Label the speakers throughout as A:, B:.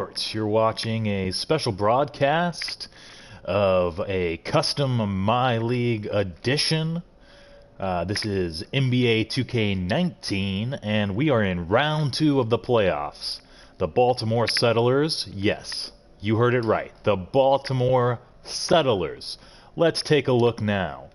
A: Sports. You're watching a special broadcast of a custom MyLeague edition. This is NBA 2K19, and we are in round two of the playoffs. The Baltimore Settlers, yes, you heard it right. The Baltimore Settlers. Let's take a look now.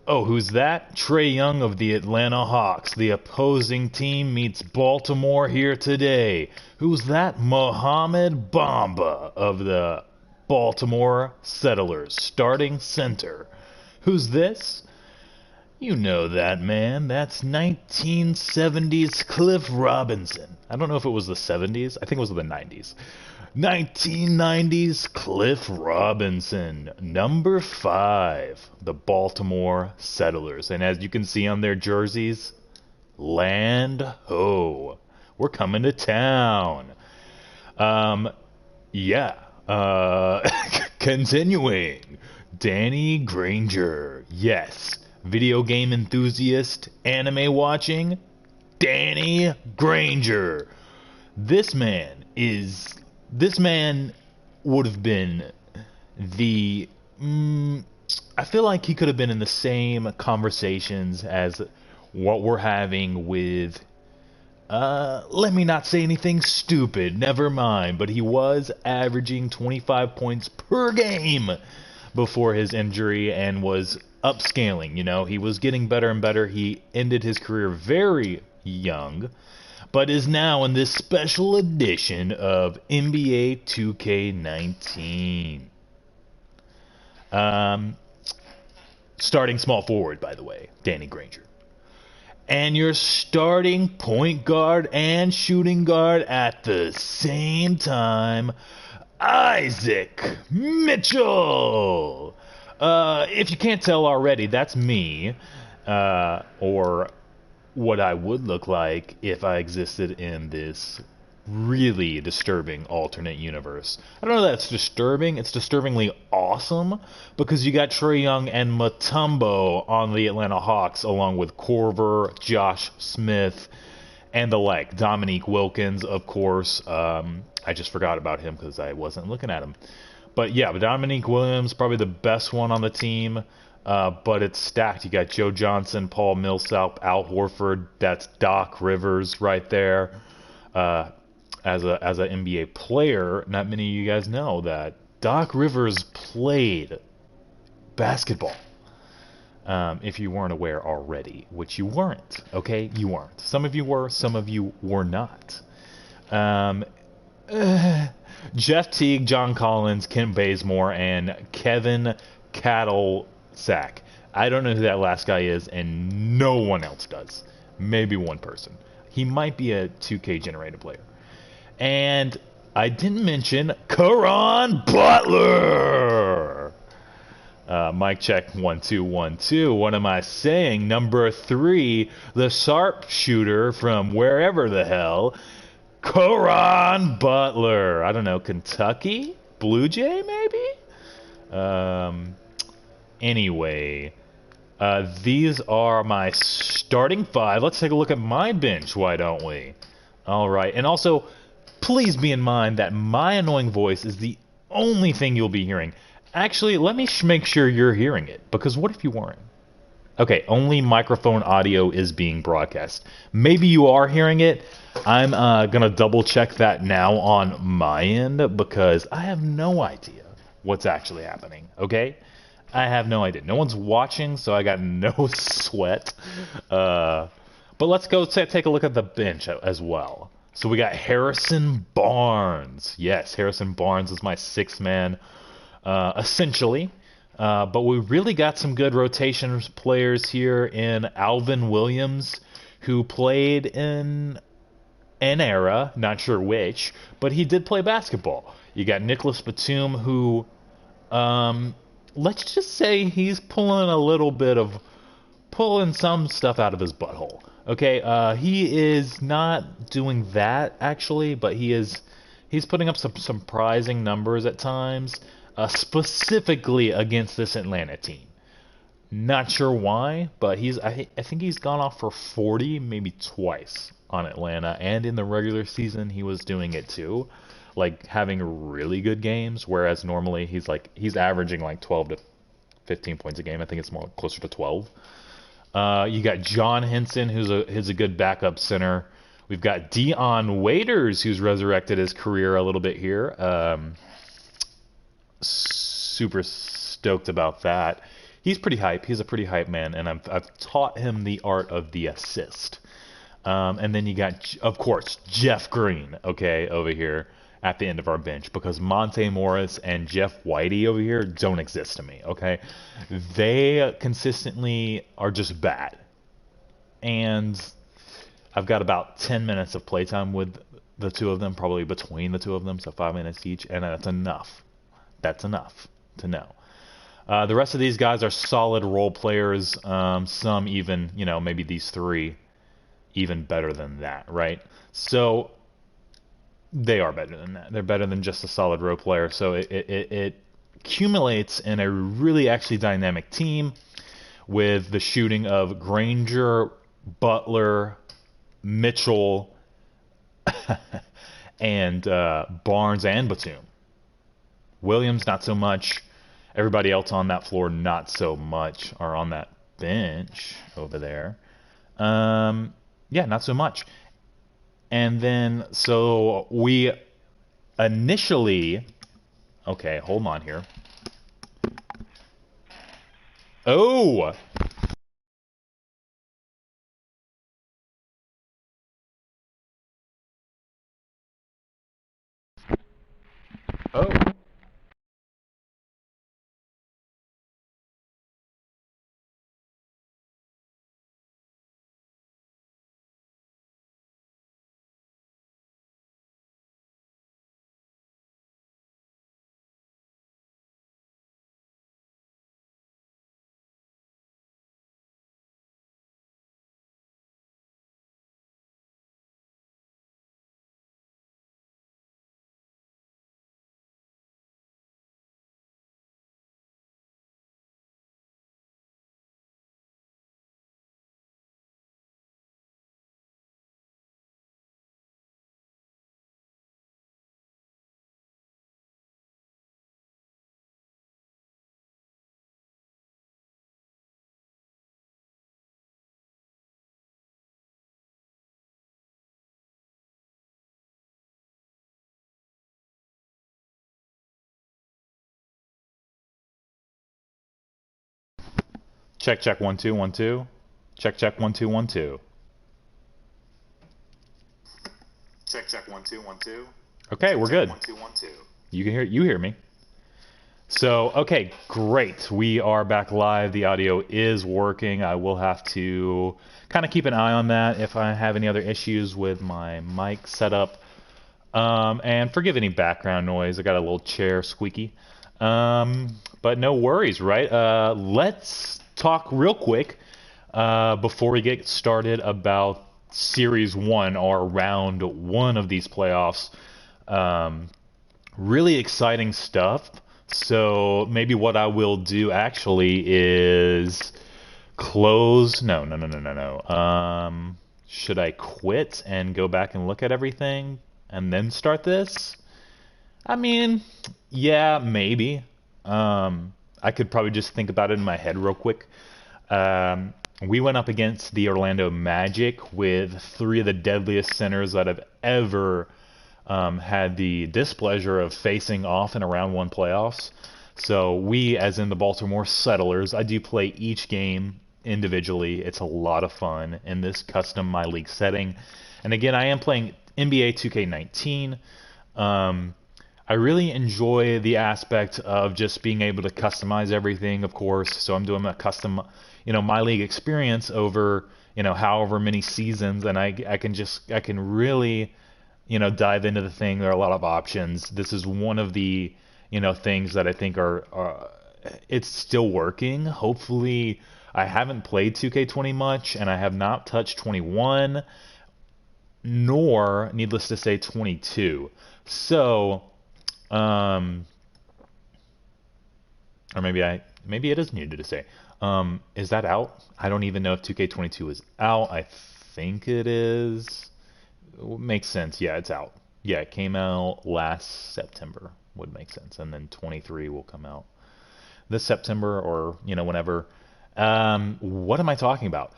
A: Oh, who's that? Trae Young of the Atlanta Hawks. The opposing team meets Baltimore here today. Who's that? Mohamed Bamba of the Baltimore Settlers, starting center. Who's this? You know that man. That's 1970s Cliff Robinson. I don't know if it was the 70s. I think it was the 90s. 1990s Cliff Robinson, number 5, the Baltimore Settlers. And as you can see on their jerseys, land ho. We're coming to town. Yeah. Continuing. Danny Granger. Yes. Video game enthusiast, anime watching, Danny Granger. This man would have been the I feel like he could have been in the same conversations as what we're having with let me not say anything stupid, never mind, but he was averaging 25 points per game before his injury and was upscaling. He was getting better and better. He ended his career very young, but is now in this special edition of NBA 2K19. Starting small forward, by the way, Danny Granger. And you're starting point guard and shooting guard at the same time, Isaac Mitchell. If you can't tell already, that's me, or what I would look like if I existed in this really disturbing alternate universe. I don't know that it's disturbing. It's disturbingly awesome because you got Trae Young and Mutombo on the Atlanta Hawks along with Corver, Josh Smith, and the like. Dominique Wilkins, of course. I just forgot about him because I wasn't looking at him. But yeah, Dominique Williams, probably the best one on the team. But it's stacked. You got Joe Johnson, Paul Millsap, Al Horford. That's Doc Rivers right there. As an NBA player, not many of you guys know that Doc Rivers played basketball. If you weren't aware already, which you weren't, okay? You weren't. Some of you were, some of you were not. Jeff Teague, John Collins, Kent Bazemore, and Kevin Sack. I don't know who that last guy is, and no one else does. Maybe one person. He might be a 2K generated player. And I didn't mention Caron Butler. Mic check 1 2 1 2. What am I saying? Number 3, the sharpshooter from wherever the hell, Caron Butler. I don't know, Kentucky? Blue Jay, maybe? Anyway, these are my starting 5. Let's take a look at my bench, why don't we? All right, and also, please be in mind that my annoying voice is the only thing you'll be hearing. Actually, let me make sure you're hearing it, because what if you weren't? Okay, only microphone audio is being broadcast. Maybe you are hearing it. I'm going to double check that now on my end, because I have no idea what's actually happening, okay? I have no idea. No one's watching, so I got no sweat. But let's go take a look at the bench as well. So we got Harrison Barnes. Yes, Harrison Barnes is my 6th man, essentially. But we really got some good rotation players here in Alvin Williams, who played in an era, not sure which, but he did play basketball. You got Nicholas Batum, who, let's just say he's pulling some stuff out of his butthole. Okay, he is not doing that actually, but he's putting up some surprising numbers at times, specifically against this Atlanta team. Not sure why, but I think he's gone off for 40 maybe twice on Atlanta, and in the regular season he was doing it too, like having really good games, whereas normally he's averaging like 12 to 15 points a game. I think it's more closer to 12. You got John Henson, who's a good backup center. We've got Dion Waiters, who's resurrected his career a little bit here. Super stoked about that. He's pretty hype. He's a pretty hype man, and I've taught him the art of the assist. And then you got, of course, Jeff Green, okay, over here at the end of our bench, because Monte Morris and Jeff Whitey over here don't exist to me, okay? They consistently are just bad. And I've got about 10 minutes of playtime with the two of them, probably between the two of them, so 5 minutes each, and that's enough. That's enough to know. The rest of these guys are solid role players. Some even, maybe these three even better than that, right? So they are better than that. They're better than just a solid role player. So it accumulates in a really actually dynamic team with the shooting of Granger, Butler, Mitchell, and Barnes and Batum. Williams, not so much. Everybody else on that floor, not so much, are on that bench over there. Yeah, not so much. And then, so we initially, okay, hold on here. Oh! Oh. Check, check, 1 2 1 2. Check, check, 1 2 1 2.
B: Check, check, 1 2 1 2.
A: Okay,
B: Check,
A: we're
B: check,
A: good.
B: 1 2 1 2.
A: You hear me. So, okay, great. We are back live. The audio is working. I will have to kind of keep an eye on that if I have any other issues with my mic setup. And forgive any background noise. I got a little chair squeaky. But no worries, right? Let's talk real quick before we get started about Series 1 or Round 1 of these playoffs. Really exciting stuff. So maybe what I will do actually is close. No, no, no, no, no, no. Should I quit and go back and look at everything and then start this? I mean, yeah, maybe. I could probably just think about it in my head real quick. We went up against the Orlando Magic with three of the deadliest centers that I've ever had the displeasure of facing off in a round one playoffs. So we, as in the Baltimore Settlers, I do play each game individually. It's a lot of fun in this custom MyLeague setting. And again, I am playing NBA 2K19. I really enjoy the aspect of just being able to customize everything, of course. So I'm doing a custom, MyLeague experience over, however many seasons, and I can really dive into the thing. There are a lot of options. This is one of the, things that I think are it's still working. Hopefully, I haven't played 2K20 much, and I have not touched 21, nor, needless to say, 22. So, or maybe it is needed to say. Is that out? I don't even know if 2K22 is out. I think it is. Makes sense. Yeah, it's out. Yeah, it came out last September. Would make sense. And then 23 will come out this September or, whenever. What am I talking about?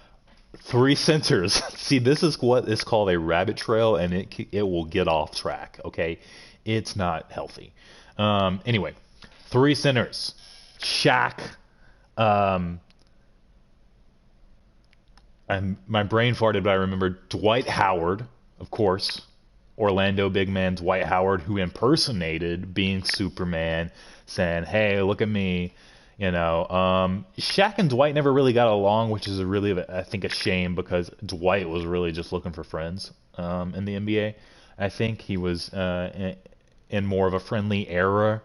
A: 3 centers. See, this is what is called a rabbit trail, and it will get off track. Okay, it's not healthy. Anyway, 3 centers. Shaq. Um, my brain farted, but I remembered Dwight Howard, of course. Orlando big man Dwight Howard, who impersonated being Superman, saying, "Hey, look at me." Shaq and Dwight never really got along, which is I think, a shame because Dwight was really just looking for friends in the NBA. I think he was in more of a friendly era.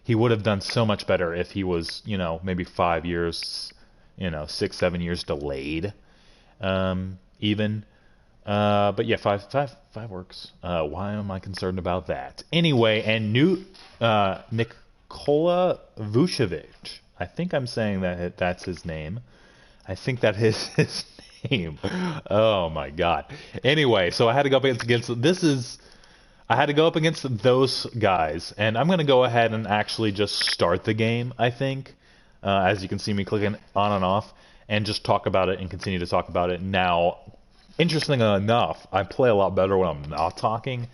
A: He would have done so much better if he was, maybe 5 years, 6, 7 years delayed, even. But yeah, five works. Why am I concerned about that? Anyway, and Nikola Vucevic. I think I'm saying that's his name. I think that is his name. Oh my God. Anyway, so I had to go up I had to go up against those guys, and I'm gonna go ahead and actually just start the game. I think, as you can see me clicking on and off, and just talk about it and continue to talk about it now. Interesting enough, I play a lot better when I'm not talking,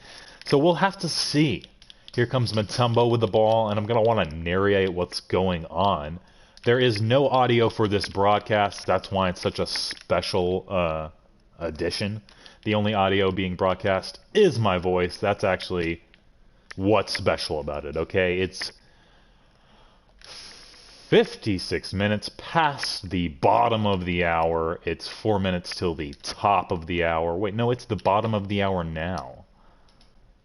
A: so we'll have to see. Here comes Mutombo with the ball, and I'm going to want to narrate what's going on. There is no audio for this broadcast. That's why it's such a special edition. The only audio being broadcast is my voice. That's actually what's special about it, okay? It's 56 minutes past the bottom of the hour. It's 4 minutes till the top of the hour. Wait, no, it's the bottom of the hour now.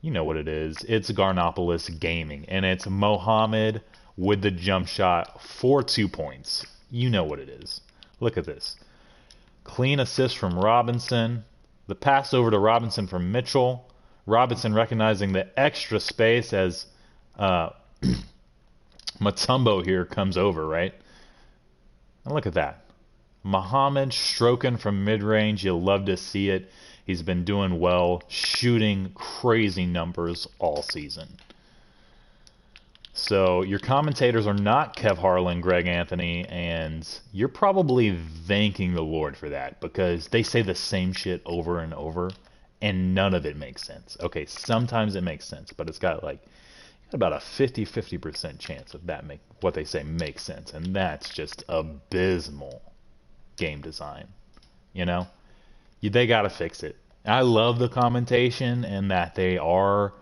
A: You know what it is. It's Garnopolis Gaming, and it's Mohammed with the jump shot for 2 points. You know what it is. Look at this. Clean assist from Robinson. The pass over to Robinson from Mitchell. Robinson recognizing the extra space as Mutombo here comes over, right? And look at that. Mohammed stroking from mid-range. You'll love to see it. He's been doing well, shooting crazy numbers all season. So your commentators are not Kev Harlan, Greg Anthony, and you're probably thanking the Lord for that because they say the same shit over and over, and none of it makes sense. Okay, sometimes it makes sense, but it's got about a 50% chance of what they say makes sense, and that's just abysmal game design. They gotta fix it. I love the commentation and that they are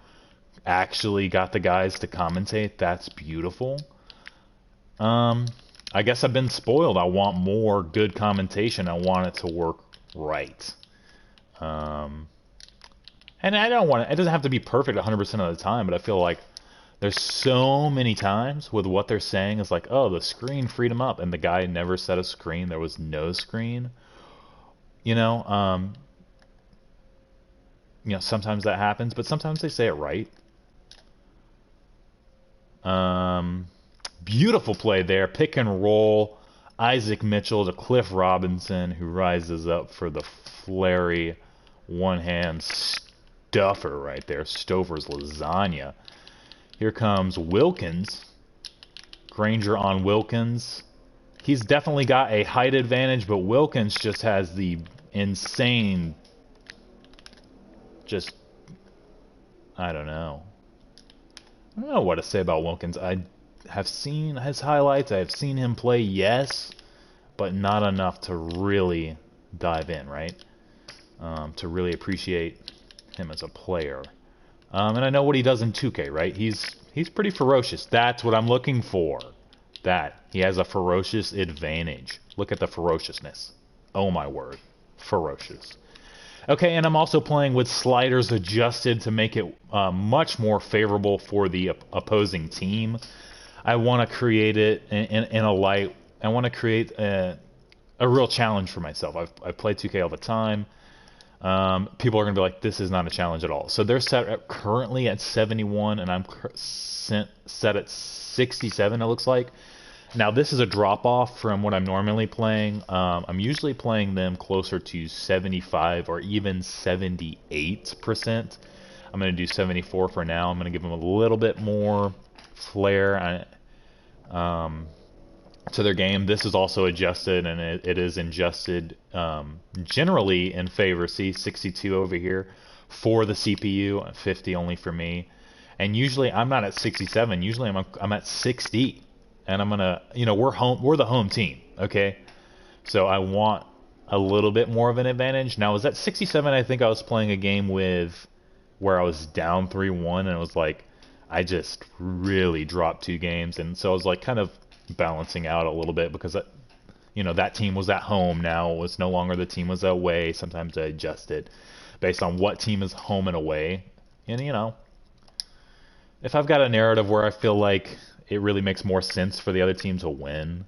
A: actually got the guys to commentate. That's beautiful. I guess I've been spoiled. I want more good commentation. I want it to work right. And I don't want it doesn't have to be perfect 100% of the time, but I feel like there's so many times with what they're saying is like, oh, the screen freed him up, and the guy never set a screen. There was no screen. Sometimes that happens, but sometimes they say it right. Beautiful play there. Pick and roll. Isaac Mitchell to Cliff Robinson, who rises up for the flary one-hand stuffer right there. Stover's lasagna. Here comes Wilkins. Granger on Wilkins. He's definitely got a height advantage, but Wilkins just has the insane... I don't know. I don't know what to say about Wilkins. I have seen his highlights. I have seen him play, yes, but not enough to really dive in, right? To really appreciate him as a player. And I know what he does in 2K, right? He's pretty ferocious. That's what I'm looking for. He has a ferocious advantage. Look at the ferociousness. Oh my word. Ferocious. Okay, and I'm also playing with sliders adjusted to make it much more favorable for the opposing team. I want to create it in a light. I want to create a real challenge for myself. I play 2K all the time. People are going to be like, this is not a challenge at all. So they're currently at 71, and I'm set at 67, it looks like. Now this is a drop off from what I'm normally playing. I'm usually playing them closer to 75 or even 78%. I'm going to do 74 for now. I'm going to give them a little bit more flair to their game. This is also adjusted, and it is adjusted generally in favor. See, 62 over here for the CPU, 50 only for me. And usually I'm not at 67. Usually I'm at 60. And I'm gonna, we're the home team, okay? So I want a little bit more of an advantage. Now, was at 67, I think I was playing a game where I was down 3-1, and it was like I just really dropped 2 games, and so I was like kind of balancing out a little bit because that team was at home now. It was no longer the team was away. Sometimes I adjust it based on what team is home and away, and if I've got a narrative where I feel like it really makes more sense for the other team to win,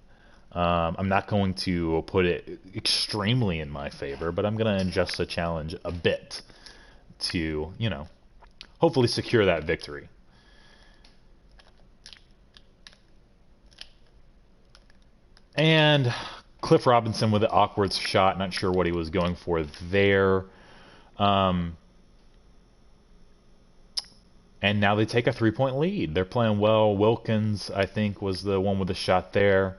A: I'm not going to put it extremely in my favor, but I'm going to adjust the challenge a bit to, hopefully secure that victory. And Cliff Robinson with an awkward shot, not sure what he was going for there. And now they take a 3-point lead. They're playing well. Wilkins, I think, was the one with the shot there.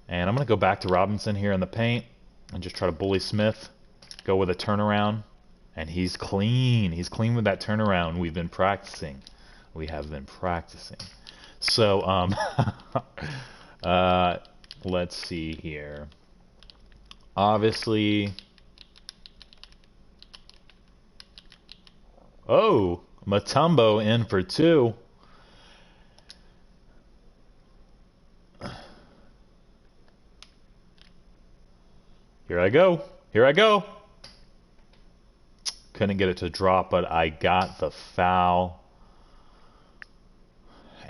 A: And I'm going to go back to Robinson here in the paint and just try to bully Smith. Go with a turnaround. And he's clean. He's clean with that turnaround. We've been practicing. We have been practicing. So, let's see here. Obviously... Oh! Mutombo in for 2. Here I go. Here I go. Couldn't get it to drop, but I got the foul.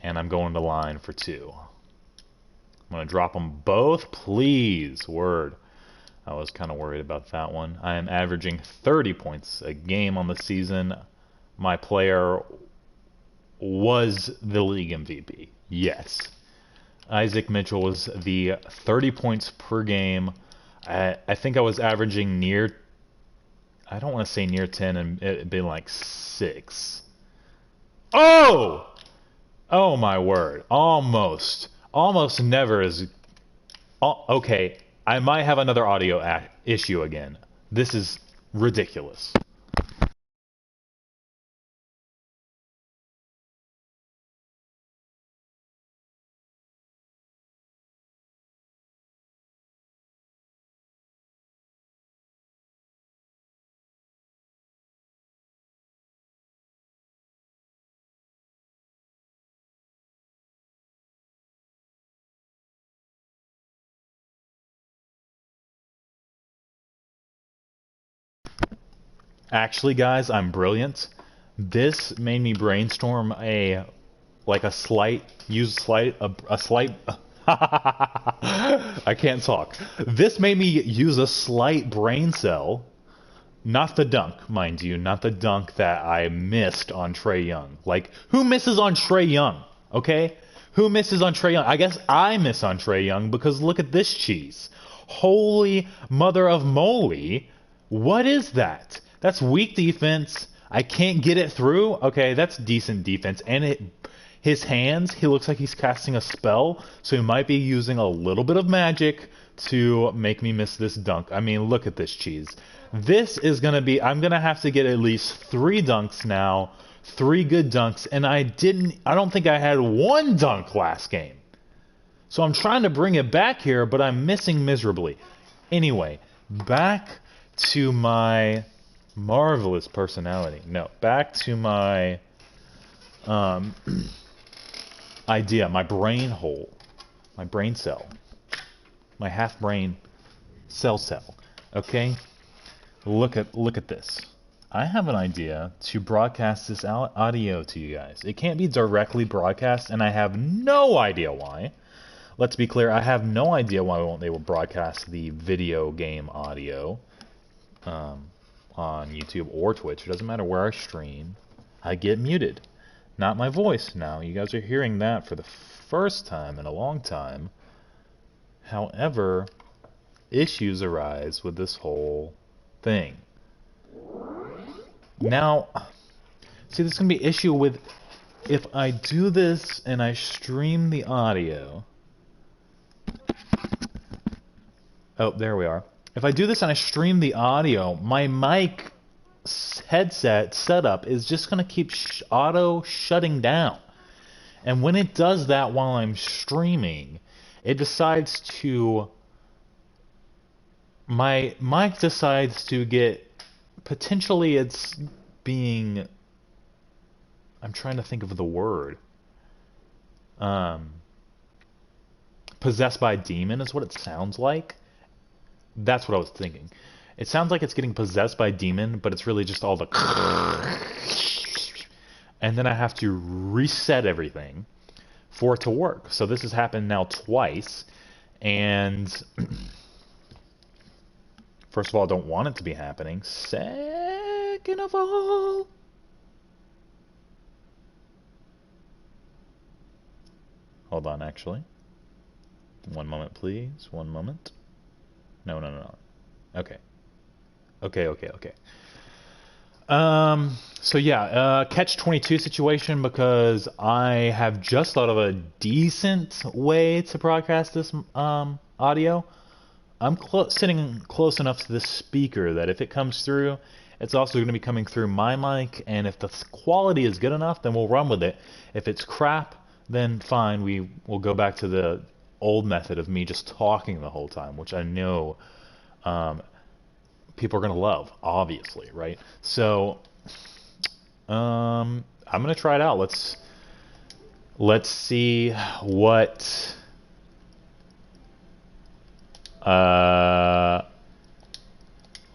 A: And I'm going to line for 2. I'm going to drop them both, please. Word. I was kind of worried about that one. I am averaging 30 points a game on the season. My player was the league MVP. Yes. Isaac Mitchell was the 30 points per game. I think I was averaging near, I don't want to say near 10, and it'd be like 6. Oh! Oh my word. Almost. Almost never is... Okay, I might have another audio issue again. This is ridiculous. Actually, guys, I'm brilliant. This made me brainstorm a slight I can't talk. This made me use a slight brain cell. Not the dunk, mind you, not the dunk that I missed on Trae Young. Like, who misses on Trae Young? Okay? Who misses on Trae Young? I guess I miss on Trae Young because look at this cheese. Holy mother of moly. What is that? That's weak defense. I can't get it through. Okay, that's decent defense. And his hands, he looks like he's casting a spell, so he might be using a little bit of magic to make me miss this dunk. I mean, look at this cheese. This is going to be, I'm going to have to get at least 3 dunks now, 3 good dunks, and I don't think I had 1 dunk last game. So I'm trying to bring it back here, but I'm missing miserably. Anyway, back to my marvelous personality. No, back to my idea, my brain hole, my brain cell, my half brain cell. Okay, look at this. I have an idea to broadcast this audio to you guys. It can't be directly broadcast, and I have no idea why. Let's be clear, I have no idea why they will broadcast the video game audio on YouTube or Twitch. It doesn't matter where I stream. I get muted. Not my voice now. You guys are hearing that for the first time in a long time. However, issues arise with this whole thing. Now, see, there's going to be an issue with if I do this and I stream the audio. Oh, there we are. If I do this and I stream the audio, my mic headset setup is just going to keep auto shutting down. And when it does that while I'm streaming, it decides to... My mic decides to get... Potentially it's being... I'm trying to think of the word. Possessed by a demon is what it sounds like. That's what I was thinking. It sounds like it's getting possessed by a demon, but it's really just all the... And then I have to reset everything for it to work. So this has happened now twice. And first of all, I don't want it to be happening. Second of all... Hold on, actually. One moment, please. One moment. No. Okay. So yeah, catch-22 situation, because I have just thought of a decent way to broadcast this audio. I'm sitting close enough to this speaker that if it comes through, it's also going to be coming through my mic, and if the quality is good enough, then we'll run with it. If it's crap, then fine, we will go back to the old method of me just talking the whole time, which I know people are going to love, obviously, right? So I'm going to try it out. Let's see what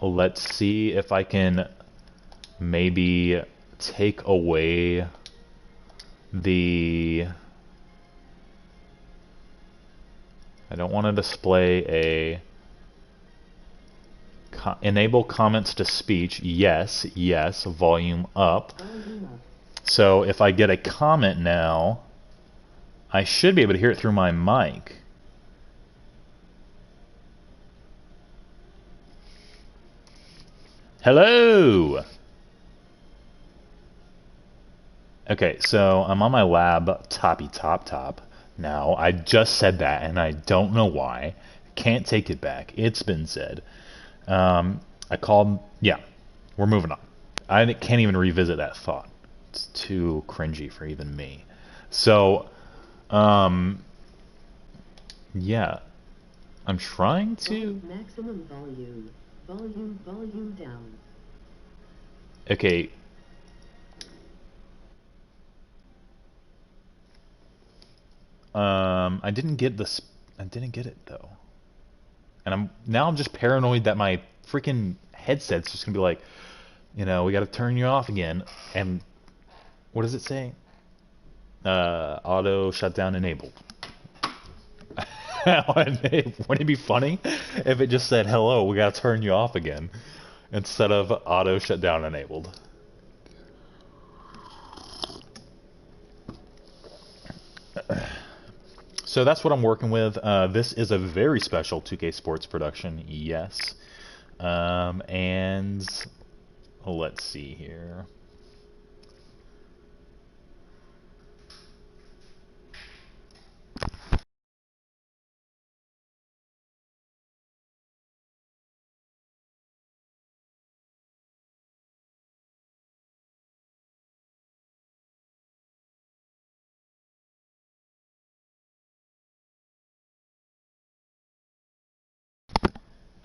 A: let's see if I can maybe take away the... I don't want to display a... Enable comments to speech. Yes, volume up. So if I get a comment now, I should be able to hear it through my mic. Hello! Okay, so I'm on my top now. I just said that, and I don't know why. Can't take it back. It's been said. I called... Yeah, we're moving on. I can't even revisit that thought. It's too cringy for even me. So, yeah. I'm trying to...
C: Maximum volume. Volume down.
A: Okay. I didn't get this. I didn't get it though. And I'm just paranoid that my freaking headset's just gonna be like, you know, we gotta turn you off again. And what does it say? Auto shutdown enabled. Wouldn't it be funny if it just said, hello, we gotta turn you off again, instead of auto shutdown enabled? So that's what I'm working with. This is a very special 2K Sports production, yes. And let's see here.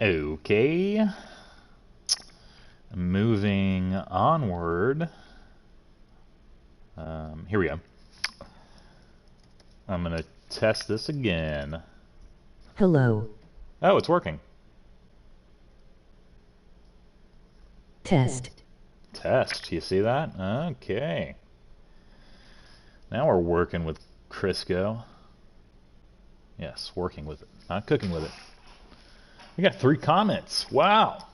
A: Okay. Moving onward. Here we go. I'm going to test this again.
C: Hello.
A: Oh, it's working.
C: Test.
A: Test. You see that? Okay. Now we're working with Crisco. Yes, working with it. Not cooking with it. We got 3 comments. Wow.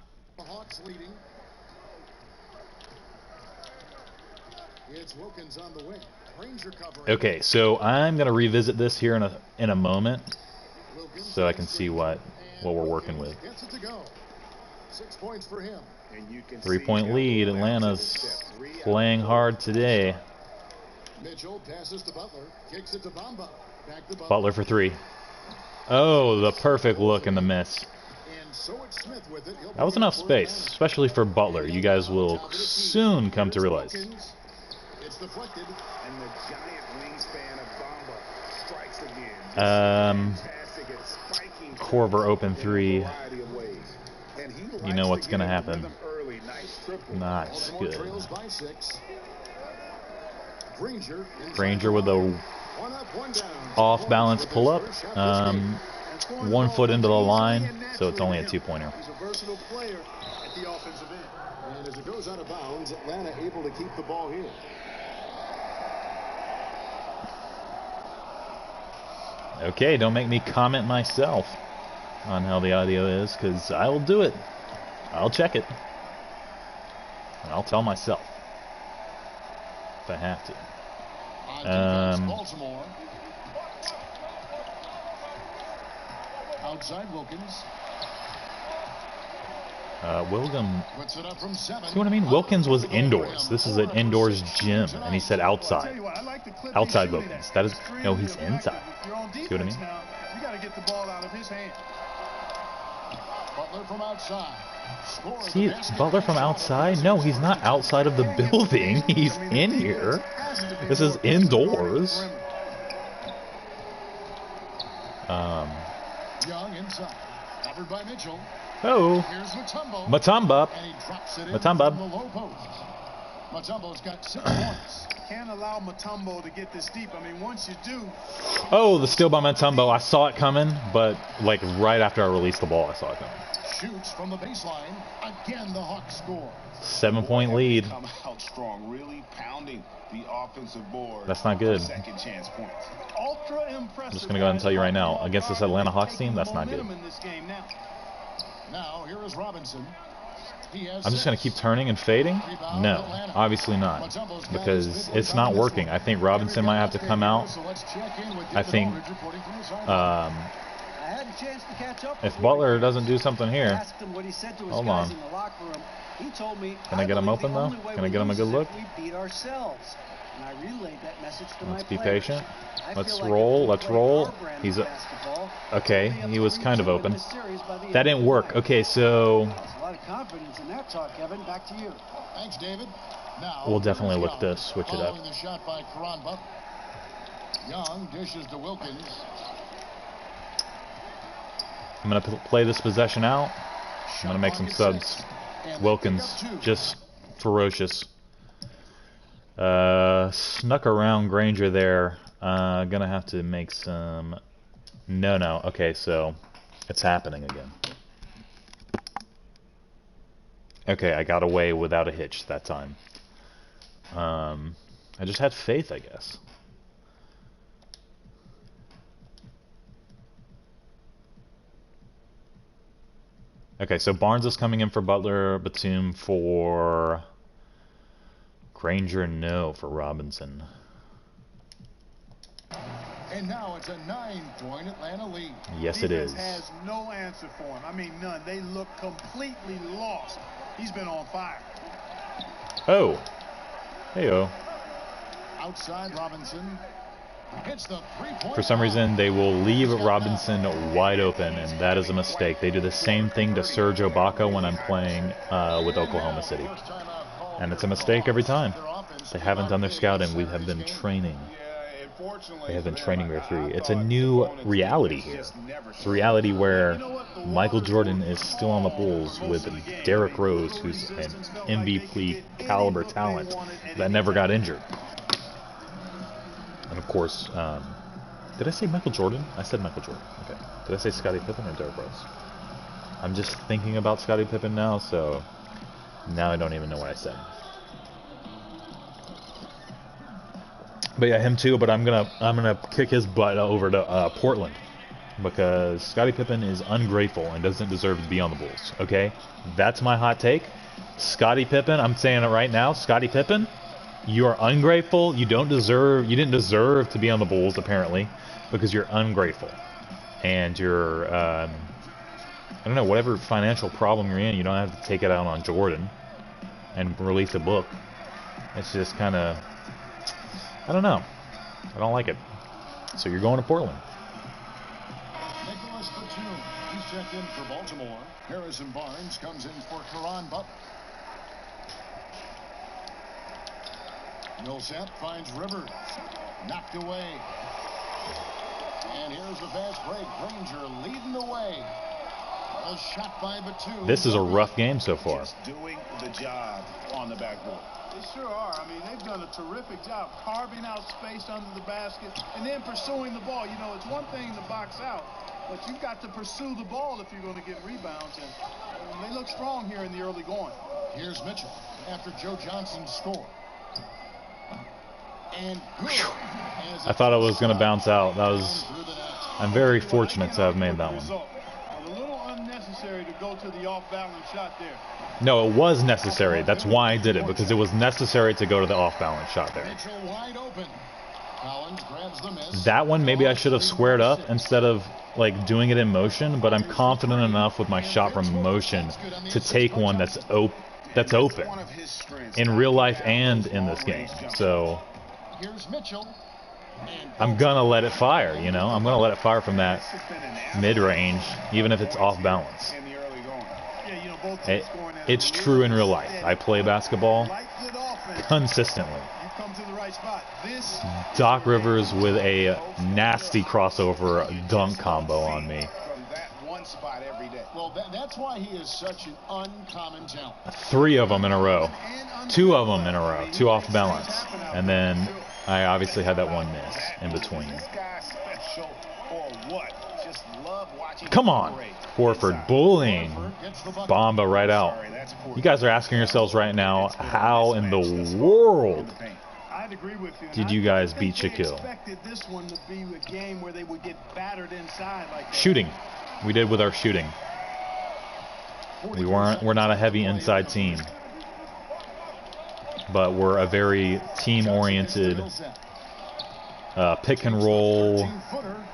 D: It's Wilkins on the wing. Granger covering.
A: Okay, so I'm gonna revisit this here in a moment,
D: Wilkins
A: so I can see what we're working
D: Wilkins
A: with.
D: gets it to go. 6 points for him.
B: And you can
A: 3-point
B: see
A: lead.
B: how
A: Atlanta's playing hard today.
D: Mitchell passes to Butler. Kicks it to Bamba. Back to
A: Butler for 3. Oh, the perfect look and the miss.
D: And so it's Smith with it. He'll
A: That was
D: bring it
A: enough
D: for
A: space,
D: Atlanta.
A: especially for Butler. You guys will soon come to realize.
D: Wilkins. It's deflected.
B: And the giant wingspan of Bamba strikes again. Fantastic at spiking
A: Corver open 3.
B: in a variety of ways. And he
A: You know
B: likes
A: what's
B: to
A: gonna
B: get in
A: happen.
B: rhythm early. Nice triple.
A: Nice,
D: Baltimore
A: good.
D: trails by 6. Granger inside
A: Granger
D: the
A: with
D: line.
A: a
D: One up, one down.
A: off-balance
D: With his
A: pull-up.
D: first shot this game.
A: 1 foot into the line, so it's only a 2-pointer.
D: He's a versatile player at the offensive end. And as it goes out of bounds, Atlanta able to keep the ball here.
A: Okay, don't make me comment myself on how the audio is, because I will do it. I'll check it. And I'll tell myself if I have to.
D: On defense, Baltimore. Outside Wilkins.
A: William,
D: Puts it up from 7.
A: see what I mean? Wilkins was indoors. This is an indoors gym, and he said outside. Outside Wilkins. That is, no, he's inside. See what I mean?
D: You got to get the ball out of his hand. Butler from outside. Scores the
A: See,
D: basket.
A: Butler from outside? No, he's not outside of the building. He's in here. This is indoors.
D: Young inside. Covered by Mitchell.
A: Oh,
D: Here's Mutombo.
A: Matamba.
D: And he drops it in
A: Mutombo.
D: from the low post. Mutombo's got 6 points.
E: Can't allow Mutombo to get this deep. I mean, once you do,
A: Oh, the steal by Matumbo. I saw it coming, but like right after I released the ball, I saw it coming.
D: Shoots from the baseline. Again, the Hawks score.
A: 7-point lead.
F: Come out strong, really pounding the offensive board.
A: That's not good.
F: for second chance points.
E: ultra impressive.
A: I'm just gonna go ahead and tell you right now, against this Atlanta Hawks team, that's not good.
E: Momentum in this game now.
D: Now, here is Robinson. He has
A: I'm just going to keep turning and fading? No, obviously not, because it's not working. I think Robinson might have to come out. I think
E: I had a chance to catch up
A: if
E: with
A: Butler
E: him.
A: doesn't do something
E: I
A: here,
E: asked him what he said to his
A: hold
E: guys
A: on.
E: in the locker room. He told me,
A: Can I get him
E: believe
A: open,
E: the
A: though?
E: only way
A: Can I
E: we
A: get him a
E: lose
A: good
E: is
A: look?
E: if we beat ourselves. And I relayed that message to
A: Let's
E: my
A: be
E: players.
A: patient.
E: I
A: Let's
E: feel like
A: roll.
E: if we
A: Let's
E: play
A: roll.
E: our brand
A: He's
E: of
A: a,
E: basketball,
A: okay.
E: we'll be
A: He
E: up
A: was kind of
E: 3-2 in
A: open.
E: this series by the end
A: That
E: of the
A: didn't work.
E: night.
A: Okay, so
E: There's a lot of confidence in that talk, Kevin. Back to you.
D: Thanks, David. Now,
A: we'll definitely
D: here's
A: look
D: Young,
A: to switch it up.
D: following the shot by Karan Butler. Young dishes to Wilkins.
A: I'm going to play this possession out. I'm going to make some subs.
D: And they pick
A: Wilkins,
D: up 2.
A: just ferocious. Snuck around Granger there. Gonna have to make some... No. Okay, so it's happening again. Okay, I got away without a hitch that time. I just had faith, I guess. Okay, so Barnes is coming in for Butler, Batum for Granger, no for Robinson.
D: And now it's a 9-point Atlanta lead.
A: Yes, it is.
E: Defense has no answer for him. I mean, none. They look completely lost. He's been on fire.
A: Oh, hey-oh.
D: Outside Robinson. Hits the 3-point
A: For some
D: line.
A: reason, they will leave Robinson wide open, and that is a mistake. They do the same thing to Serge Ibaka when I'm playing with Oklahoma City.
D: First timeout called
A: And it's a mistake every time.
D: their offense.
A: They haven't done their scouting. We have been training. They have been training their three. It's a new reality here. It's a reality where Michael Jordan is still on the Bulls with Derrick Rose, who's an MVP caliber talent that never got injured. And of course, did I say Michael Jordan? I said Michael Jordan. Okay. Did I say Scottie Pippen or Derrick Rose? I'm just thinking about Scottie Pippen now, so now I don't even know what I said. But yeah, him too. But I'm gonna kick his butt over to Portland because Scottie Pippen is ungrateful and doesn't deserve to be on the Bulls. Okay, that's my hot take. Scottie Pippen. I'm saying it right now. Scottie Pippen You are ungrateful. You didn't deserve to be on the Bulls, apparently, because you're ungrateful. And you're, I don't know, whatever financial problem you're in, you don't have to take it out on Jordan and release a book. It's just kind of, I don't know. I don't like it. So you're going to Portland.
D: Nicholas Batum, he's checked in for Baltimore. Harrison Barnes comes in for Caron Butler. Millsap finds Rivers. Knocked away. And here's the fast break. Granger leading the way. A shot by Batum.
A: This is a rough game so far.
F: Just doing the job on the backboard.
E: They sure are. I mean, they've done a terrific job carving out space under the basket and then pursuing the ball. You know, it's one thing to box out, but you've got to pursue the ball if you're going to get rebounds. And they look strong here in the early going.
D: Here's Mitchell after Joe Johnson's score. And good.
A: I thought it was going to bounce out. I'm very fortunate to have made that one.
E: A little unnecessary to go to the off-balance shot there.
A: No, it was necessary. That's why I did it, because it was necessary to go to the off-balance shot there.
D: Mitchell wide open. Collins grabs the miss.
A: That one, maybe I should have squared up instead of like doing it in motion, but I'm confident enough with my shot from motion to take one that's open in real life and in this game. So
D: Here's Mitchell.
A: I'm gonna let it fire, you know. I'm gonna let it fire from that mid-range, even if it's off balance. It's true in real life. I play basketball consistently. Doc Rivers with a nasty crossover dunk combo on me.
D: Well, that's why he is such an uncommon talent.
A: 3 of them in a row. 2 of them in a row. 2 off balance. And then I obviously had that one miss in between. Come on. Horford bullying Bamba right out. You guys are asking yourselves right now, how in the world did you guys beat Shaquille? Shooting. We did with our shooting. We're not a heavy inside team, but we're a very team-oriented pick and roll,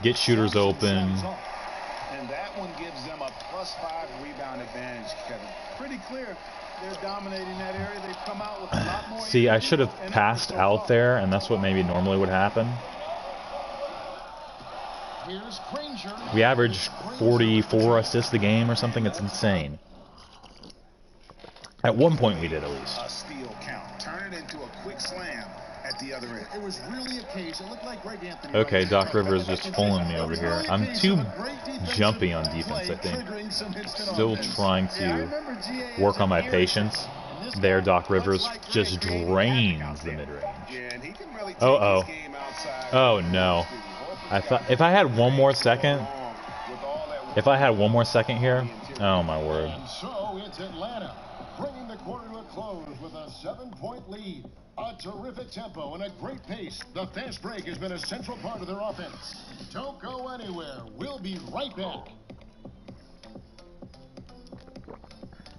A: get shooters open.
F: And that one gives them a +5 rebound advantage, Kevin.
E: Pretty clear. They're dominating that area. They've come out with a lot more.
A: See, I should have passed out there, and that's what maybe normally would happen. We average 44 assists a game or something. It's insane. At one point we did, at least.
F: A steal count. Turn it into a quick slam at the other end.
D: It was really a case. It looked like Greg Anthony.
A: Okay, Doc Rivers just fooling me over here. I'm too jumpy on defense, I think. Still trying to work on my patience. There, Doc Rivers just drains the mid-range. Oh no. I thought if I had one more second here, oh my word.
D: And so it's Atlanta bringing the quarter to a close with a 7-point lead. A terrific tempo and a great pace. The fast break has been a central part of their offense. Don't go anywhere. We'll be right back.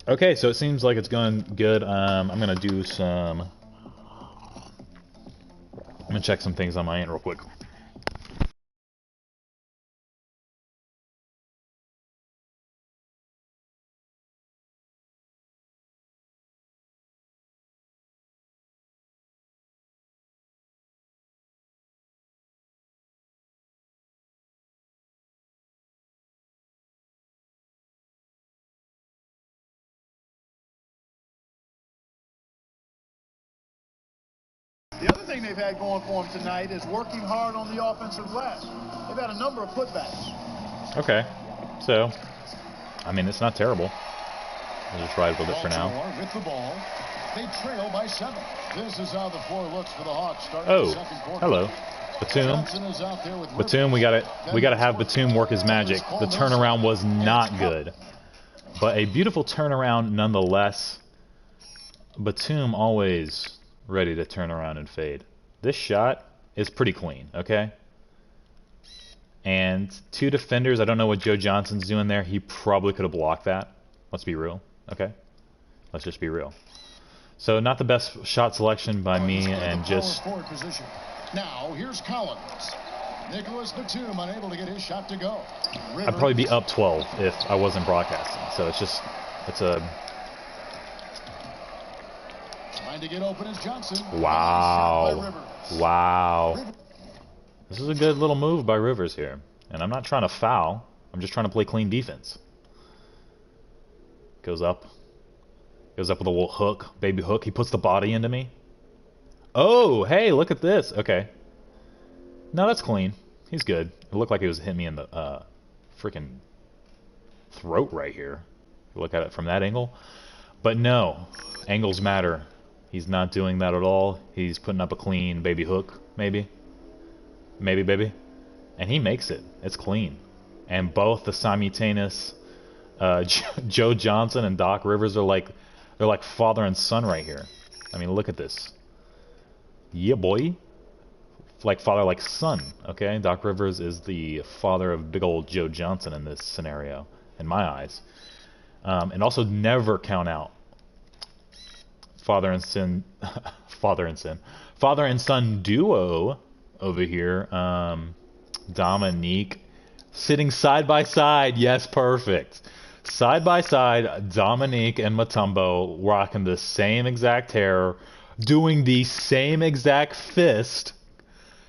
A: Okay, so it seems like it's going good. I'm gonna check some things on my end real quick.
E: The other thing they've had going for them tonight is working hard on the offensive glass. They've had a number of putbacks.
A: Okay, so I mean it's not terrible. We'll just ride with it for now.
D: With the ball, they trail by 7. This is how the floor looks for the Hawks starting
A: Oh,
D: the second quarter.
A: hello, Batum.
D: Johnson is out there with
A: Batum, we gotta have Batum work his magic. The turnaround was not good, but a beautiful turnaround nonetheless. Batum always ready to turn around and fade. This shot is pretty clean, okay? And 2 defenders, I don't know what Joe Johnson's doing there. He probably could have blocked that. Let's be real, okay? Let's just be real. So not the best shot selection by me, and just
D: Forward position. Now here's Collins. Nicholas Batum unable to get his shot to go.
A: I'd probably be up 12 if I wasn't broadcasting. So it's a
D: Trying to get open is Johnson.
A: wow. This is a good little move by Rivers here, and I'm not trying to foul. I'm just trying to play clean defense. Goes up with a little hook, baby hook. He puts the body into me. Oh, hey, look at this. Okay. No, that's clean. He's good. It looked like he was hitting me in the freaking throat right here. Look at it from that angle. But no, angles matter. He's not doing that at all. He's putting up a clean baby hook, maybe. Maybe, baby. And he makes it. It's clean. And both the simultaneous Joe Johnson and Doc Rivers are they're like father and son right here. I mean, look at this. Yeah, boy. Like father, like son. Okay, Doc Rivers is the father of big old Joe Johnson in this scenario, in my eyes. And also never count out father and son duo over here. Dominique sitting side by side. Yes, perfect. Side by side, Dominique and Mutombo rocking the same exact hair, doing the same exact fist.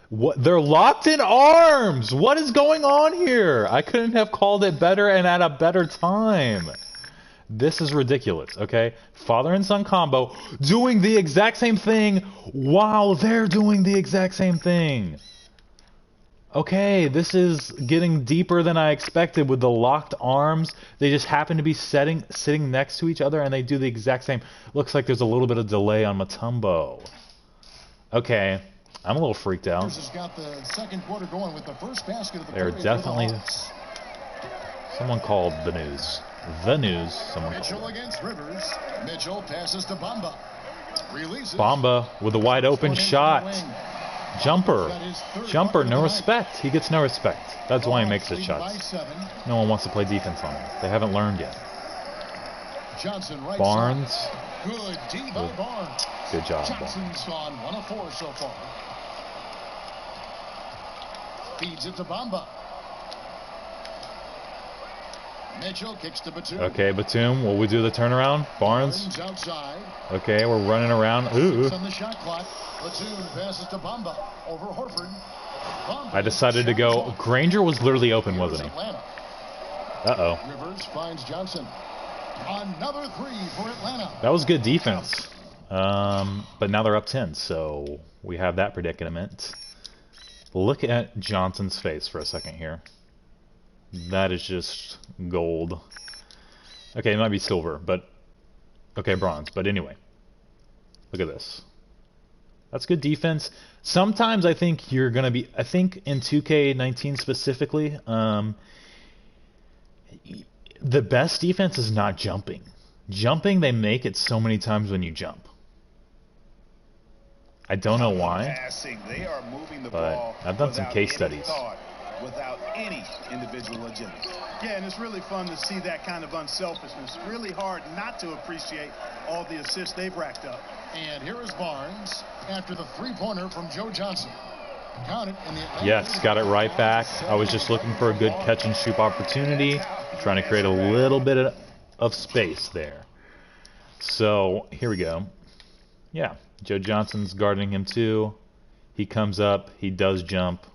A: What? They're locked in arms. What is going on here? I couldn't have called it better and at a better time. This is ridiculous, okay? Father and son combo doing the exact same thing while they're doing the exact same thing. Okay, this is getting deeper than I expected with the locked arms. They just happen to be sitting next to each other, and they do the exact same. Looks like there's a little bit of delay on Mutombo. Okay, I'm a little freaked out.
D: Has got the second quarter going with the first basket of the
A: They're
D: period
A: definitely...
D: for the Hawks.
A: Someone called the news. The news. Someone
D: Mitchell
A: called.
D: against Rivers. Mitchell passes to Bamba. Releases.
A: Bamba with a wide open shot. Jumper. Jumper, no respect. He gets no respect. That's why he makes his shots. No one wants to play defense on him. They haven't learned yet.
D: Johnson right
A: Barnes.
D: side. Good D by Barnes.
A: Good job, Barnes.
D: Johnson's gone 1 of 4 so far. Feeds it to Bamba. Mitchell kicks to Batum.
A: Okay, Batum, will we do the turnaround? Barnes.
D: Outside.
A: Okay, we're running around. Ooh.
D: On the shot clock. Batum passes to Bamba over Horford. Bamba
A: I decided to go. Granger was literally open, wasn't he? Uh-oh.
D: Rivers finds Johnson. Another 3 for Atlanta.
A: That was good defense. But now they're up 10, so we have that predicament. Look at Johnson's face for a second here. That is just gold. Okay, it might be silver, but... Okay, bronze. But anyway. Look at this. That's good defense. Sometimes I think you're going to be... I think in 2K19 specifically, the best defense is not jumping. Jumping, they make it so many times when you jump. I don't know why,
F: They are moving the
A: but
F: ball
A: I've done some
F: without
A: case
F: any
A: studies.
F: thought, without any individual agility.
E: Yeah, and it's really fun to see that kind of unselfishness. Really hard not to appreciate all the assists they've racked up.
D: And here is Barnes after the 3-pointer from Joe Johnson. Count it in the
A: Yes, got it right back. I was just looking for a good catch and shoot opportunity, trying to create a little bit of space there. So here we go. Yeah, Joe Johnson's guarding him too. He comes up, he does jump,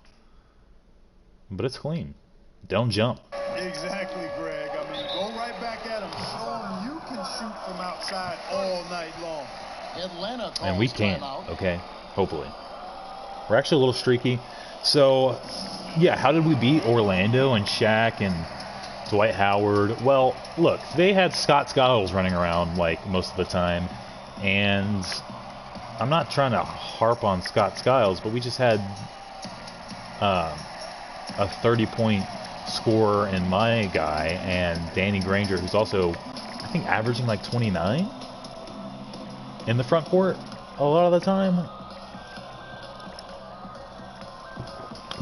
A: but it's clean. Don't jump.
E: Exactly, Greg. I mean, go right back at him. Show him you can shoot from outside all night long.
D: Atlanta calls
A: And we can,
D: timeout.
A: okay? Hopefully. We're actually a little streaky. So, yeah, how did we beat Orlando and Shaq and Dwight Howard? Well, look, they had Scott Skiles running around like most of the time. And I'm not trying to harp on Scott Skiles, but we just had a 30-point scorer in my guy and Danny Granger, who's also, I think, averaging like 29 in the front court a lot of the time.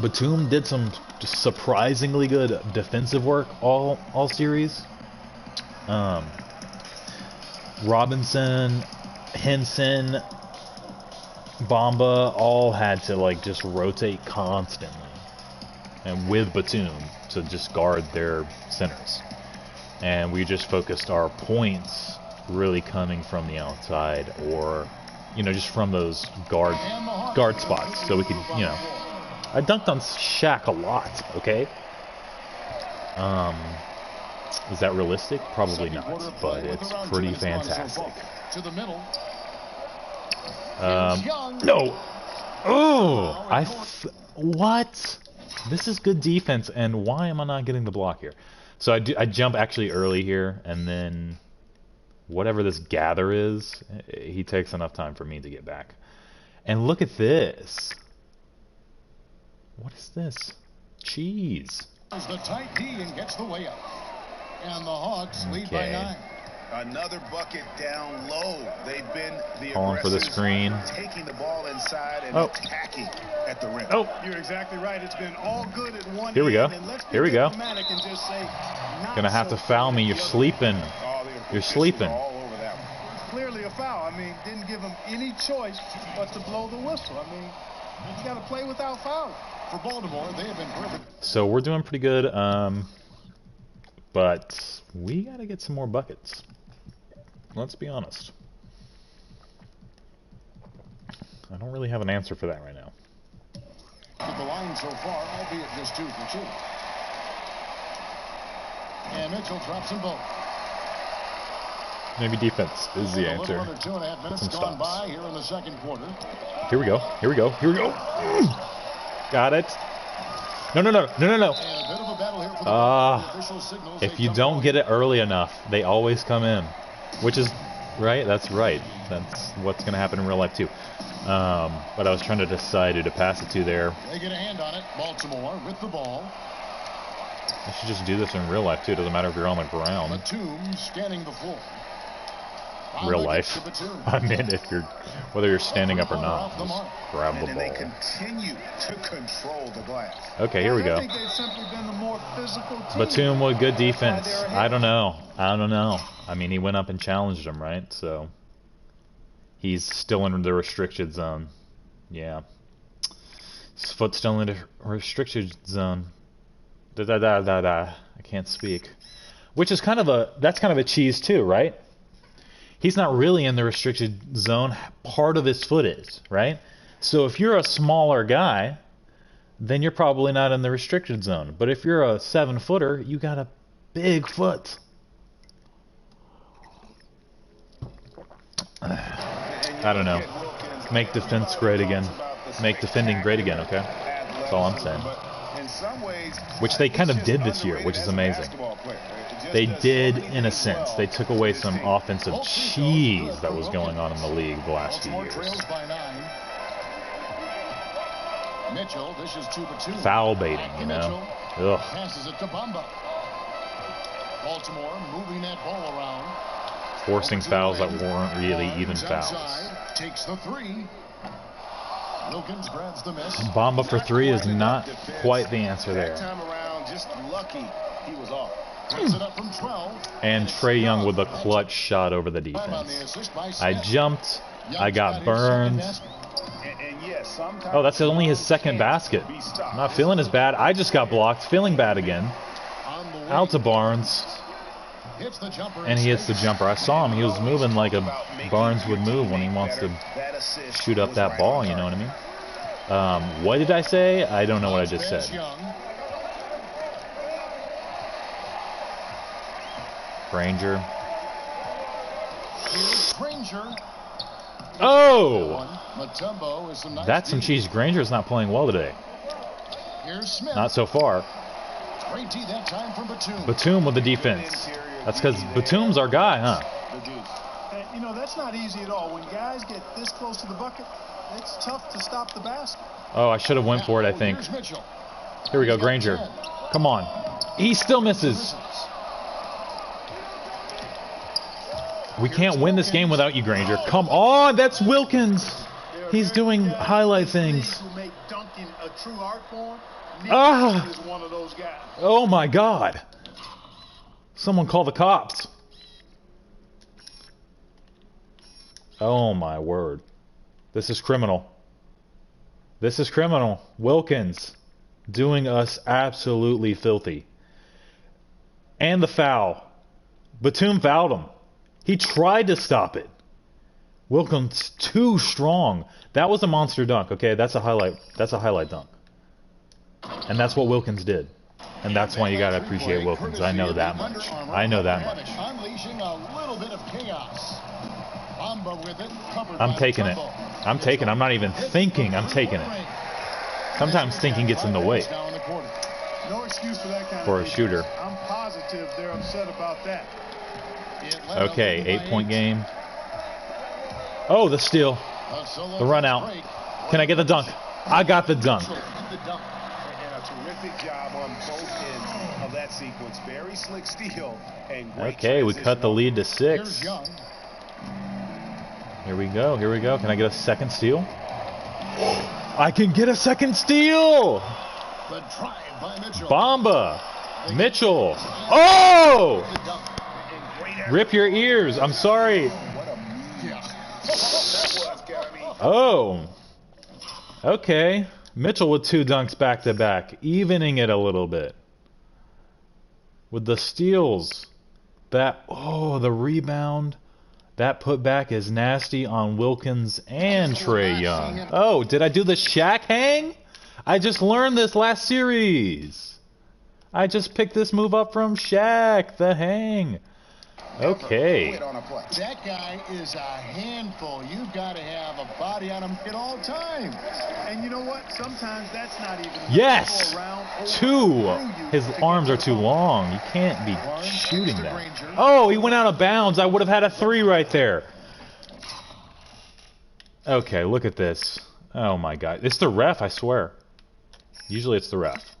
A: Batum did some just surprisingly good defensive work all series. Robinson, Henson, Bamba all had to like just rotate constantly, and with Batum to just guard their centers. And we just focused our points really coming from the outside, or just from those guard spots, so we could I dunked on Shaq a lot. Okay. Is that realistic? Probably not, but it's pretty fantastic.
D: To the middle.
A: No. Oh, what? This is good defense, and why am I not getting the block here? So I jump actually early here, and then whatever this gather is, he takes enough time for me to get back. And look at this. What is this? Cheese.
D: The tight D and gets the way up. And the Hawks lead by 9.
F: Another bucket down low. They've been the
A: calling for the screen.
F: Taking the ball inside and attacking at the rim.
E: Oh, you're exactly right. It's been all good at one.
A: Here we go. Here we go.
E: And just say,
A: gonna have to foul me. You're sleeping. You're sleeping.
F: All over that one.
E: Clearly a foul. I mean, didn't give him any choice but to blow the whistle. I mean, you got to play without fouling.
D: For Baltimore, they have been perfect.
A: So we're doing pretty good, but we got to get some more buckets. Let's be honest. I don't really have an answer for that right now.
D: To the line so far, albeit just 2 for 2. And Mitchell drops them both.
A: Maybe defense is the answer.
D: Under 2.5 minutes gone by here in the second quarter.
A: Here we go. Here we go. Here we go. Got it. No.
D: And a bit of a battle here for the official signals.
A: If you don't get it early enough, they always come in. Which is right. That's right. That's what's going to happen in real life too. But I was trying to decide who to pass it to there.
D: They get a hand on it. Baltimore with the ball.
A: I should just do this in real life too. It doesn't matter if you're on the ground.
D: Batum scanning the floor.
A: Real life. I mean, whether you're standing up or not, just grab the
F: And they
A: ball.
F: continue to control the glass.
A: Okay, here we go.
E: I think they've simply been the more physical team.
A: Batum with good defense. I don't know. I mean, he went up and challenged him, right? So he's still in the restricted zone. Yeah. His foot's still in the restricted zone. I can't speak. Which is that's kind of a cheese too, right? He's not really in the restricted zone. Part of his foot is, right? So if you're a smaller guy, then you're probably not in the restricted zone. But if you're a 7-footer, you got a big foot. I don't know. Make defense great again. Make defending great again, okay? That's all I'm saying. Which they kind of did this year, which is amazing. They did, in a sense. They took away some offensive cheese that was going on in the league the last few years.
D: Mitchell, this is 2 for 2.
A: Foul baiting, Ugh.
D: Passes it to Bamba. Baltimore moving that ball around.
A: Forcing fouls that weren't really even fouls.
D: Takes the 3. Wilkins grabs the miss.
A: Bamba for 3 is not quite the answer there.
F: That time around, just lucky he was off.
D: It up from 12.
A: And Trae Young with a clutch shot over the defense. I jumped. I got burned. Oh, that's only his second basket. I'm not feeling as bad. I just got blocked. Feeling bad again. Out to Barnes. And he hits the jumper. I saw him. He was moving like a Barnes would move when he wants to shoot up that ball. You know what I mean? What did I say? I don't know what I just said. Granger. Oh! That's some cheese. Granger's not playing well today. Not so far. Batum with the defense. That's because Batum's our guy, huh?
E: That's not easy at all. When guys get this close to the bucket, it's tough to stop the basket.
A: Oh, I should have went for it, I think. Here we go, Granger. Come on. He still misses. We can't win this game without you, Granger. Come on, that's Wilkins. He's doing highlight things. Ah! Oh my God. Someone call the cops. Oh my word. This is criminal. This is criminal. Wilkins doing us absolutely filthy. And the foul. Batum fouled him. He tried to stop it. Wilkins too strong. That was a monster dunk. Okay, that's a highlight. That's a highlight dunk. And that's what Wilkins did. And that's why you gotta appreciate Wilkins. I know that much. I know that much.
D: Unleashing a little bit of chaos. Bamba with it, covered
A: I'm
D: by
A: taking it.
D: Trumbo.
A: I'm taking it. I'm not even thinking. I'm taking it. Sometimes thinking gets in the way
D: Now in the corner.
E: No excuse for that kind
A: for
E: of
A: a shooter.
E: I'm positive they're upset about that.
D: Atlanta
A: Okay,
D: leading by
A: 8-point
D: 8.
A: game. Oh, the steal.
D: A solo
A: The run
D: fast
A: out.
D: break.
A: Can I get the dunk? I got the dunk.
D: The dunk.
F: And a terrific job on both ends of that sequence. Very slick steal and great
A: Okay, we
F: transition
A: cut the
F: on-
A: lead to
D: Here's
A: 6.
D: Young.
A: Here we go. Here we go. Can I get a second steal? I can get a second steal.
D: The drive by Mitchell.
A: Bamba. Mitchell. Oh!
D: The dunk.
F: And great effort.
A: Rip your ears. I'm sorry.
F: What a
D: Yeah.
F: that was, Gary.
A: Oh. Okay. Mitchell with 2 dunks back to back, evening it a little bit. With the steals. The rebound. That putback is nasty on Wilkins and Trae Young. Oh, did I do the Shaq hang? I just learned this last series. I just picked this move up from Shaq, the hang. Okay.
F: Quit on a play.
D: That guy is a handful. You've got to have a body on him at all times.
E: And you know what? Sometimes that's not even enough
A: Yes!
E: to go around or
A: 2.
E: through you
A: His
E: to get
A: arms
E: to
A: are
E: the
A: too
E: ball.
A: long. You can't be
D: Barnes
A: shooting
D: to
A: that.
D: Granger.
A: Oh, he went out of bounds. I would have had a 3 right there. Okay, look at this. Oh my god. It's the ref, I swear. Usually it's the ref.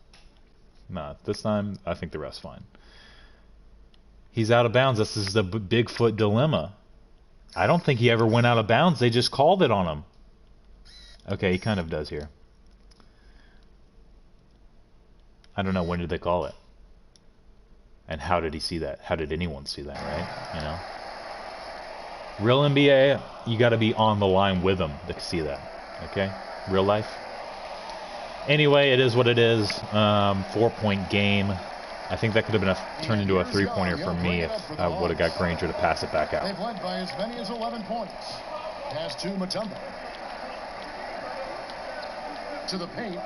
A: Nah, this time I think the ref's fine. He's out of bounds. This is the Bigfoot dilemma. I don't think he ever went out of bounds. They just called it on him. Okay, he kind of does here. I don't know, when did they call it? And how did he see that? How did anyone see that, right? You know? Real NBA, you got to be on the line with them to see that. Okay? Real life. Anyway, it is what it is. 4-point game. I think that could have been turned into a 3-pointer for me if I would have got Granger to pass it back out.
D: They've led by as many as 11 points. Pass to Mutombo. To the paint.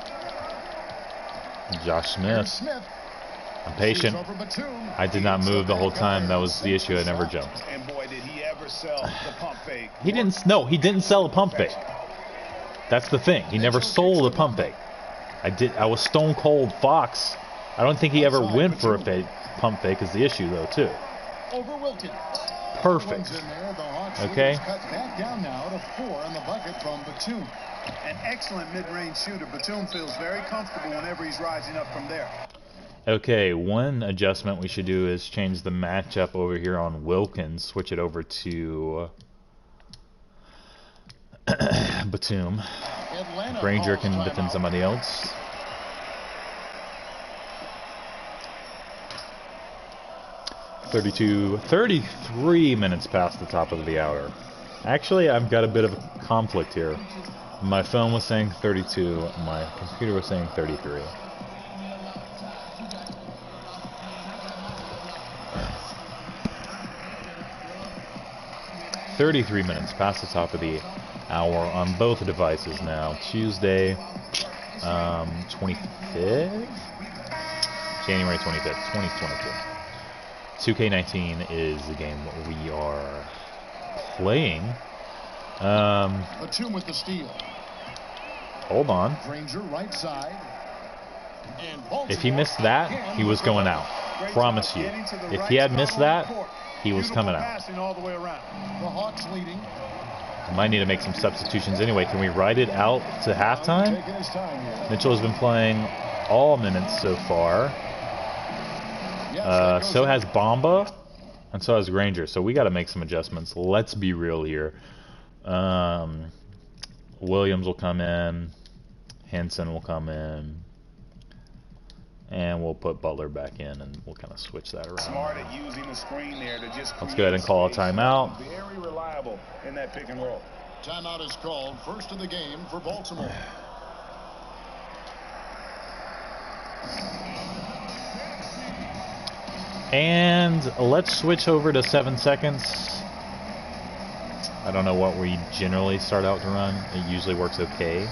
A: Josh
D: Here's
A: Smith.
D: Smith.
A: I'm patient.
D: Shoots over Batum.
A: I did not move the whole time. That was the issue. I never jumped.
F: And boy, did he ever sell the pump fake.
A: He didn't. No, he didn't sell a pump fake. That's the thing. He never sold a pump fake. I was stone cold Fox. I don't think he ever went for a pump fake. Is the issue though too.
D: Over Wilkins.
A: Perfect.
D: One's in there. The Hawks
A: Okay.
D: lead is cut back down now to 4 on the bucket from Batum.
E: An excellent mid-range shooter. Batum feels very comfortable whenever he's rising up from there.
A: Okay, one adjustment we should do is change the matchup over here on Wilkins. Switch it over to Batum.
D: Atlanta
A: Granger
D: calls
A: can
D: timeout.
A: defend somebody else. (32, 33 minutes past the top of the hour. Actually, I've got a bit of a conflict here. My phone was saying 32, my computer was saying 33. (33 minutes past the top of the hour on both devices now. Tuesday, 25th? January 25th, 2022. 2K19 is the game we are playing.
D: Batum with the steal.
A: Hold on.
D: Granger right side. And Baltimore
A: If he missed that,
D: again
A: he was
D: with the
A: going
D: ball.
A: out.
E: Great
A: Promise
E: job
A: you.
E: getting to the
A: If
E: right
A: he had
E: spot
A: missed
E: on the
A: that,
E: court.
A: he was
E: Beautiful
A: coming out.
E: passing all the way around.
D: The Hawks leading.
A: I might need to make some substitutions anyway. Can we ride it out to halftime?
D: Taking his time here.
A: Mitchell has been playing all minutes so far.
D: Yes, that goes
A: So
D: in.
A: has Bamba, and so has Granger. So we got to make some adjustments. Let's be real here. Williams will come in. Henson will come in. And we'll put Butler back in, and we'll kind of switch that around.
F: Smart at using the screen there to just
A: Let's go ahead and call a timeout.
F: Very reliable in that pick and roll.
D: Timeout is called, first of the game for Baltimore.
A: And let's switch over to 7 seconds. I don't know what we generally start out to run. It usually works okay.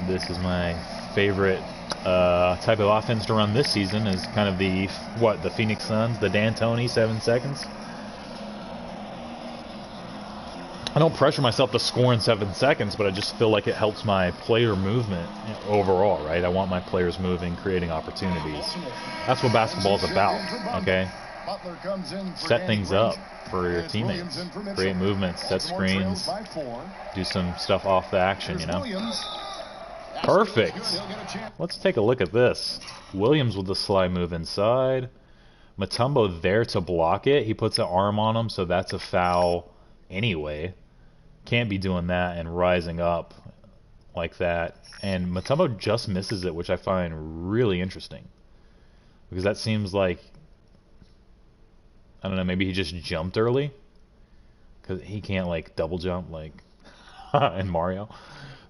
A: This is my favorite type of offense to run this season, is kind of the Phoenix Suns, the D'Antoni 7 seconds. I don't pressure myself to score in 7 seconds, but I just feel like it helps my player movement overall, right? I want my players moving, creating opportunities. That's what basketball is about, okay? Set things up for your teammates. Create movements, set screens, do some stuff off the action, you know? Perfect. Let's take a look at this. Williams with the slide move inside. Mutombo there to block it. He puts an arm on him, so that's a foul anyway. Can't be doing that and rising up like that. And Mutombo just misses it, which I find really interesting. Because that seems like, I don't know, maybe he just jumped early. Because he can't, like, double jump like in Mario.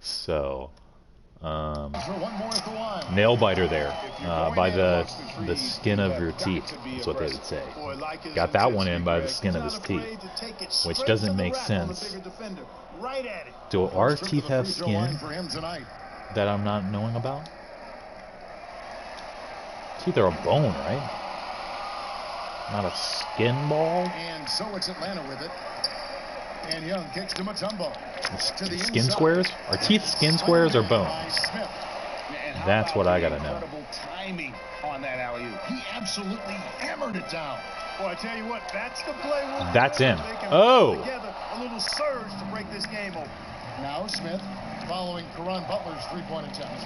A: So... nail biter there, by the skin of your teeth, is what they would say. Got that one in by the skin of his teeth, which doesn't make sense. Do our teeth have skin that I'm not knowing about? Teeth are a bone, right? Not a skin ball?
D: And so it's Atlanta with it. And Young kicks to Mutombo.
A: Skin squares? Are teeth skin squares or bones? That's what I gotta know.
F: Timing on that alley-oop.
D: He absolutely hammered it down.
E: Boy, I tell you what, that's the play.
A: That's in. Oh!
E: Together, a little surge to break this game open.
D: Now Smith following Caron Butler's three-point attempt.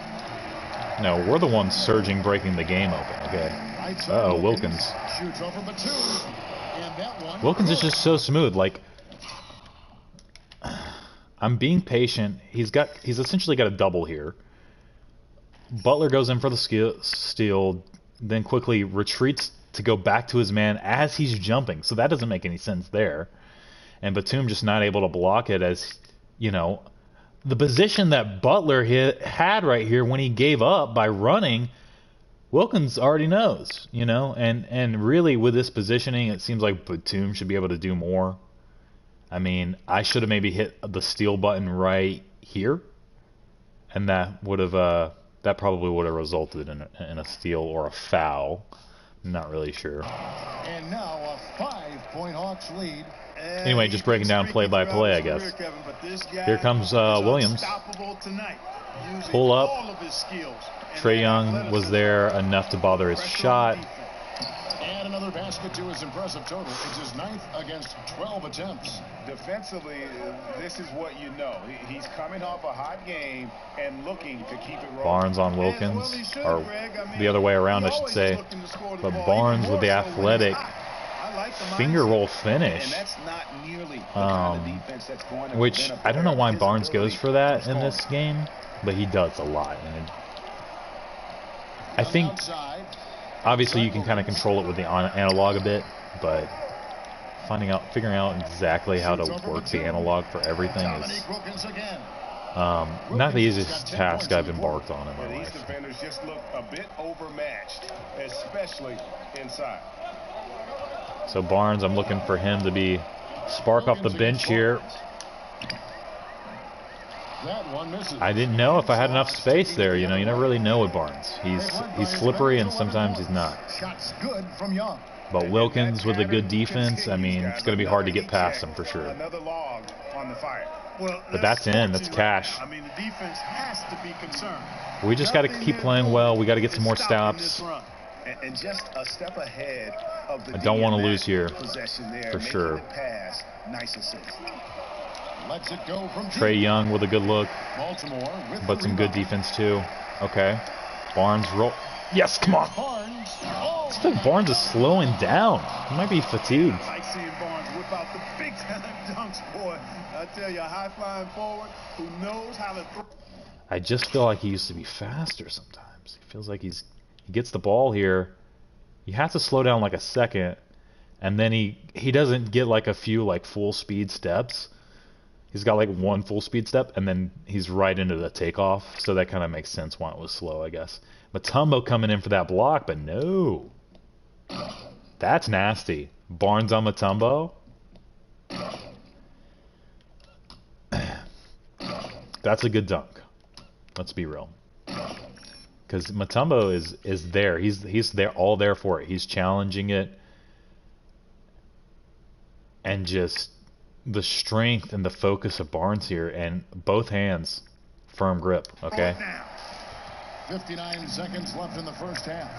A: No, we're the ones surging, breaking the game open, okay? Uh-oh, Wilkins.
D: Shoots over Batum. And that one.
A: Wilkins is just so smooth, like... I'm being patient. He's essentially got a double here. Butler goes in for the steal, then quickly retreats to go back to his man as he's jumping. So that doesn't make any sense there. And Batum just not able to block it, as, you know, the position that Butler had right here when he gave up by running, Wilkins already knows, you know. And really with this positioning, it seems like Batum should be able to do more. I mean, I should have maybe hit the steal button right here, and that would have that probably would have resulted in a steal or a foul. I'm not really sure.
D: And now a 5-point Hawks lead.
A: Anyway, just breaking down play by play, I guess. Here comes Williams. Pull up. Trae Young was there enough to bother his shot.
D: And another basket to his impressive total. It's his 9th against 12 attempts.
F: Defensively, this is what you know. He's coming off a hot game and looking to keep it rolling.
A: Barnes on Wilkins, or the other way around, I should say. But Barnes with the athletic finger roll finish, which I don't know why Barnes goes for that in this game, but he does a lot. And I think, obviously, you can kind of control it with the analog a bit, but figuring out exactly how to work the analog for everything is not the easiest task I've embarked on in my life.
F: These defenders just look a bit overmatched, especially inside.
A: So Barnes, I'm looking for him to spark off the bench here. I didn't know if I had enough space there. You know, you never really know with Barnes. He's slippery and sometimes he's not. But Wilkins with a good defense, I mean, it's going to be hard to get past him for sure. But that's in. That's cash.
E: I mean, the defense has to be concerned.
A: We just got to keep playing well. We got to get some more stops.
F: And just a step ahead of the
A: I don't want to lose here,
F: there,
A: for sure.
F: Nice assist.
D: Lets it go from
A: Trae Young with a good look, but some good defense too. Okay. Barnes roll. Yes, come on. I think Barnes is slowing down. He might be fatigued.
E: I like seeing Barnes whip out the big time dunks, boy. I tell you, a high-flying forward who knows how to throw.
A: I just feel like he used to be faster sometimes. He feels like he's He gets the ball here. You have to slow down like a second, and then he doesn't get like a few like full speed steps. He's got like one full speed step, and then he's right into the takeoff. So that kind of makes sense why it was slow, I guess. Mutombo coming in for that block, but no. That's nasty. Barnes on Mutombo. That's a good dunk. Let's be real. Because Mutombo is there. He's there, all there for it. He's challenging it. And just the strength and the focus of Barnes here, and both hands, firm grip, okay?
D: 59 seconds left in the first half.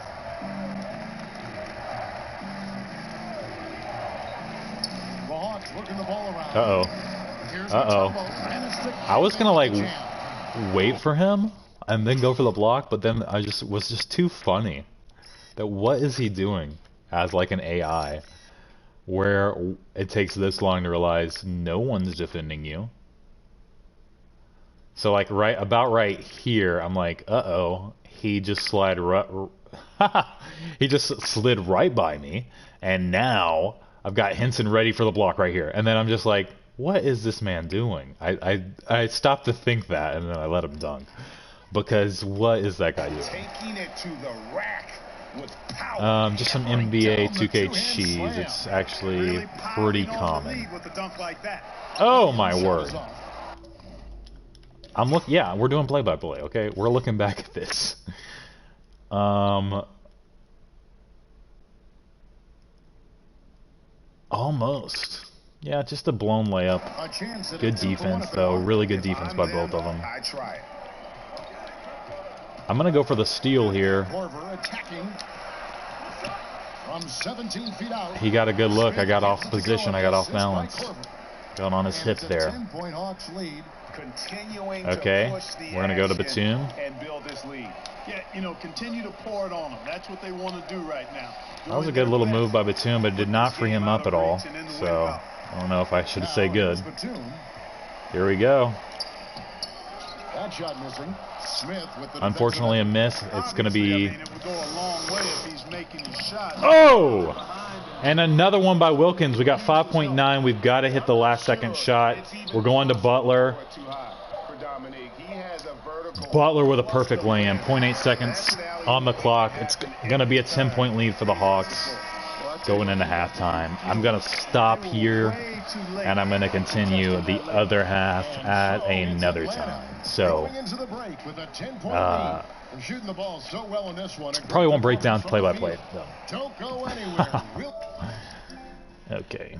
D: The Hawks working the ball around.
A: I was gonna like wait for him and then go for the block, but then I was just too funny. That what is he doing as like an AI? Where it takes this long to realize no one's defending you. So like about right here, I'm like, he just slid he just slid right by me, and now I've got Henson ready for the block right here, and then I'm just like, what is this man doing? I stopped to think that, and then I let him dunk, because what is that guy doing?
F: Taking it to the rack.
A: Just some NBA 2K cheese. It's actually pretty common. Oh my word! Yeah, we're doing play-by-play. Okay, we're looking back at this. Almost. Yeah, just a blown layup. Good defense though. Really good defense by both of them. I'm going to go for the steal here. He got a good look. I got off position. I got off balance. Got on his hip there. Okay, we're going to go to Batum.
E: Yeah, continue to pour it on them. That's what they want to do right now.
A: That was a good little move by Batum, but it did not free him up at all. So, I don't know if I should say good. Here we go.
D: That shot missing. Smith with the
A: unfortunately a miss. It's going to be... Oh! And another one by Wilkins. We got 5.9. We've got to hit the last second shot. We're going to Butler. Butler with a perfect lay-in. 0.8 seconds on the clock. It's going to be a 10-point lead for the Hawks going into halftime. I'm going to stop here, and I'm going to continue the other half at another time. So, probably won't break down play-by-play, though. Okay.